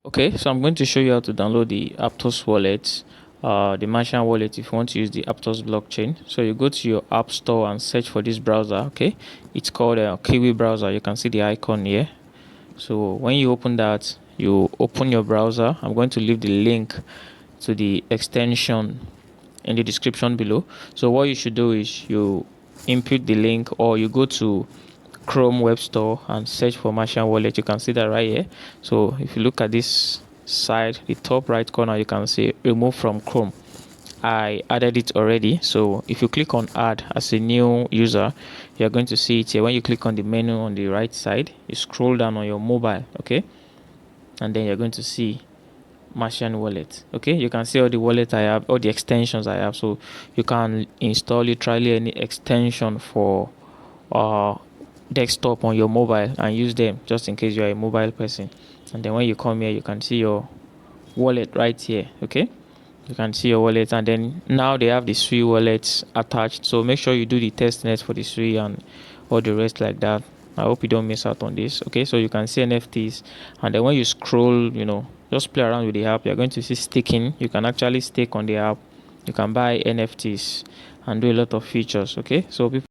Okay, so I'm going to show you how to download the Aptos wallet, the martian wallet if you want to use the Aptos blockchain. So you go to your app store and search for this browser. Okay, it's called a Kiwi browser. You can see the icon here. So when you open that, you open your browser. I'm going to leave the link to the extension in the description below. So what you should do is you input the link, or you go to Chrome web store and search for martian wallet. You can see that right here. So if you look at this side, the top right corner, you can see remove from Chrome. I added it already. So if you click on add as a new user, you're going to see it here. When you click on the menu on the right side, you scroll down on your mobile, okay, and then you're going to see martian wallet. Okay, you can see all the wallet I have, all the extensions I have. So you can install literally any extension for desktop on your mobile and use them, just in case you're a mobile person. And then when you come here, you can see your wallet right here. Okay, you can see your wallet, and then now they have the Sui wallets attached. So make sure you do the testnet for the Sui and all the rest like that. I hope you don't miss out on this. Okay, so you can see NFTs, and then when you scroll, just play around with the app, you're going to see staking. You can actually stake on the app. You can buy NFTs and do a lot of features. Okay, so people